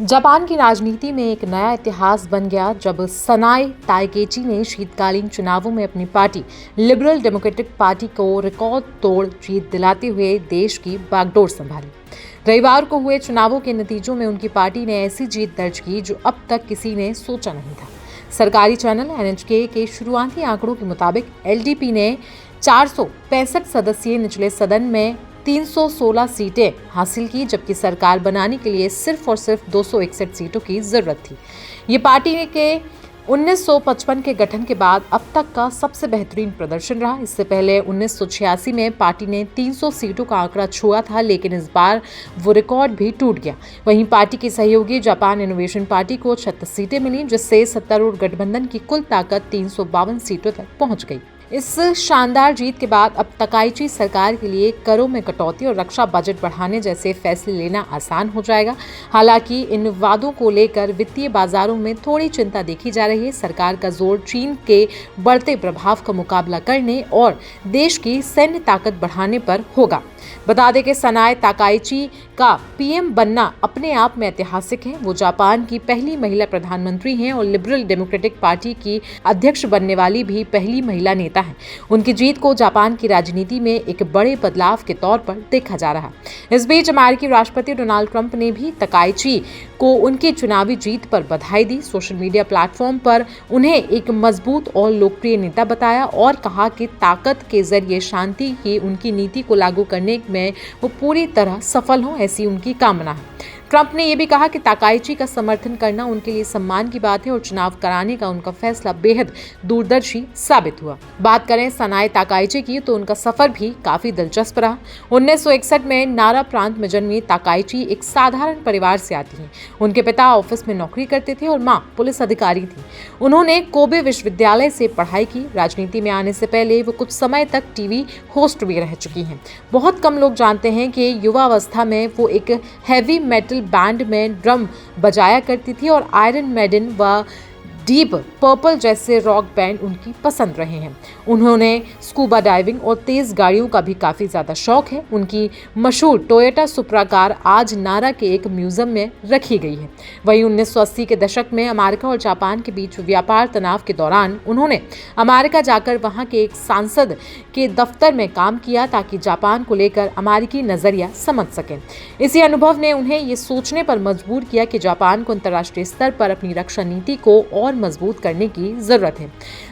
Japan की राजनीति में एक नया इतिहास बन गया जब सनाए ताइकेची ने शीतकालीन चुनावों में अपनी पार्टी लिबरल डेमोक्रेटिक पार्टी को रिकॉर्ड तोड़ जीत दिलाते हुए देश की बागडोर संभाली। रविवार को हुए चुनावों के नतीजों में उनकी पार्टी ने ऐसी जीत दर्ज की जो अब तक किसी ने सोचा नहीं था। सरकारी चैनल एनएचके के शुरुआती आंकड़ों के मुताबिक एलडीपी ने 465 सदस्यीय निचले सदन में 316 सीटें हासिल की, जबकि सरकार बनाने के लिए सिर्फ और सिर्फ 261 सीटों की जरूरत थी। ये पार्टी के 1955 के गठन के बाद अब तक का सबसे बेहतरीन प्रदर्शन रहा। इससे पहले 1986 में पार्टी ने 300 सीटों का आंकड़ा छुआ था, लेकिन इस बार वो रिकॉर्ड भी टूट गया। वहीं पार्टी की सहयोगी जापान इनोवेशन पार्टी को 36 सीटें मिली, जिससे सत्तारूढ़ गठबंधन की कुल ताकत 352 सीटों तक पहुंच गई। इस शानदार जीत के बाद अब ताकाइची सरकार के लिए करों में कटौती और रक्षा बजट बढ़ाने जैसे फैसले लेना आसान हो जाएगा। हालांकि इन वादों को लेकर वित्तीय बाजारों में थोड़ी चिंता देखी जा रही है। सरकार का जोर चीन के बढ़ते प्रभाव का मुकाबला करने और देश की सैन्य ताकत बढ़ाने पर होगा। बता दें कि सनाए ताकाइची का पीएम बनना अपने आप में ऐतिहासिक है। वो जापान की पहली महिला प्रधानमंत्री हैं और लिबरल डेमोक्रेटिक पार्टी की अध्यक्ष बनने वाली भी पहली महिला नेता हैं। उनकी जीत को जापान की राजनीति में एक बड़े बदलाव के तौर पर देखा जा रहा है। इस बीच अमेरिकी राष्ट्रपति डोनाल्ड ट्रंप ने भी ताकाइची को उनकी चुनावी जीत पर बधाई दी। सोशल मीडिया प्लेटफॉर्म पर उन्हें एक मजबूत और लोकप्रिय नेता बताया और कहा कि ताकत के जरिए शांति की उनकी नीति को लागू करने में वो पूरी तरह सफल हों, ऐसी उनकी कामना है। ट्रंप ने यह भी कहा कि ताकाइची का समर्थन करना उनके लिए सम्मान की बात है और चुनाव कराने का उनका फैसला बेहद दूरदर्शी साबित हुआ। बात करें सनाए ताकाइची की तो उनका सफर भी काफी दिलचस्प रहा। 1961 में नारा प्रांत में जन्मी ताकाइची एक साधारण परिवार से आती हैं। उनके पिता ऑफिस में नौकरी करते थे और माँ पुलिस अधिकारी थी। उन्होंने कोबे विश्वविद्यालय से पढ़ाई की। राजनीति में आने से पहले वो कुछ समय तक टीवी होस्ट भी रह चुकी हैं। बहुत कम लोग जानते हैं कि युवावस्था में वो एक हैवी मेटल बैंड में ड्रम बजाया करती थी और आयरन मेडन व डीप पर्पल जैसे रॉक बैंड उनकी पसंद रहे हैं। उन्होंने स्कूबा डाइविंग और तेज गाड़ियों का भी काफी ज्यादा शौक है। उनकी मशहूर टोयोटा सुप्रा कार आज नारा के एक म्यूजियम में रखी गई है। वहीं 1980 के दशक में अमेरिका और जापान के बीच व्यापार तनाव के दौरान उन्होंने अमेरिका जाकर वहां के एक सांसद के दफ्तर में काम किया ताकि जापान को लेकर अमेरिकी नजरिया समझ सकें। इसी अनुभव ने उन्हें ये सोचने पर मजबूर किया कि जापान को अंतर्राष्ट्रीय स्तर पर अपनी रक्षा नीति को और मजबूत करने की जरूरत है।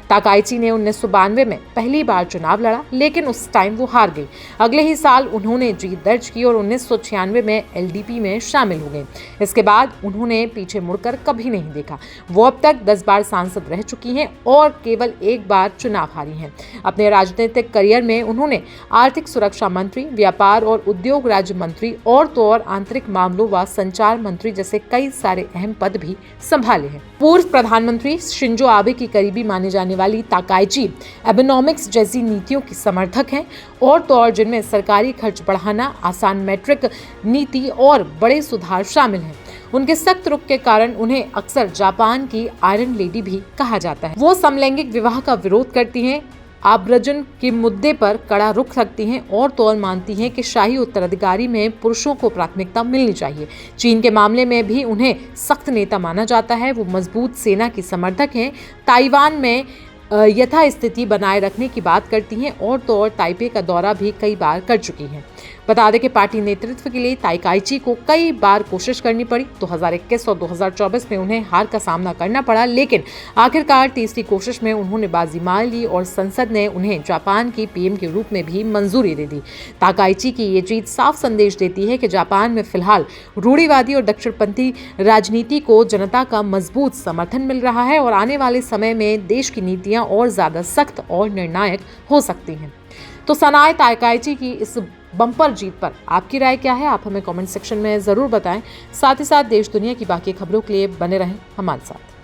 ताकाइची ने 1992 में पहली बार चुनाव लड़ा, लेकिन उस टाइम वो हार गई। अगले ही साल उन्होंने जीत दर्ज की और 1996 में एलडीपी में शामिल हो गए। इसके बाद उन्होंने पीछे मुड़कर कभी नहीं देखा। वो अब तक 10 बार सांसद रह चुकी हैं और केवल एक बार चुनाव हारी हैं। अपने राजनीतिक करियर में उन्होंने आर्थिक सुरक्षा मंत्री, व्यापार और उद्योग राज्य मंत्री और तो और आंतरिक मामलों व संचार मंत्री जैसे कई सारे अहम पद भी संभाले हैं। पूर्व प्रधानमंत्री शिंजो आबे की करीबी माने जाने वाली ताकाइची एबेनॉमिक्स जैसी नीतियों की समर्थक हैं और तो और जिनमें सरकारी खर्च बढ़ाना, आसान मैट्रिक नीति और बड़े सुधार शामिल हैं। उनके सख्त रुख के कारण उन्हें अक्सर जापान की आयरन लेडी भी कहा जाता है। वो समलैंगिक विवाह का विरोध करती हैं, आव्रजन के मुद्दे पर कड़ा रुख रखती हैं और तो और मानती हैं कि शाही उत्तराधिकारी में पुरुषों को प्राथमिकता मिलनी चाहिए। चीन के मामले में भी उन्हें सख्त नेता माना जाता है। वो मजबूत सेना की समर्थक हैं, ताइवान में यथास्थिति बनाए रखने की बात करती हैं और तो और ताइपे का दौरा भी कई बार कर चुकी हैं। बता दें कि पार्टी नेतृत्व के लिए ताकाइची को कई बार कोशिश करनी पड़ी। 2021 और 2024 में उन्हें हार का सामना करना पड़ा, लेकिन आखिरकार तीसरी कोशिश में उन्होंने बाजी मार ली और संसद ने उन्हें जापान की पीएम के रूप में भी मंजूरी दे दी। ताकाइची की ये जीत साफ संदेश देती है कि जापान में फिलहाल रूढ़िवादी और दक्षिणपंथी राजनीति को जनता का मजबूत समर्थन मिल रहा है और आने वाले समय में देश की नीतियां और ज्यादा सख्त और निर्णायक हो सकती हैं। तो सनाए ताकाइची की इस बम्पर जीत पर आपकी राय क्या है? आप हमें कमेंट सेक्शन में जरूर बताएं। साथ ही साथ देश दुनिया की बाकी खबरों के लिए बने रहें हमारे साथ।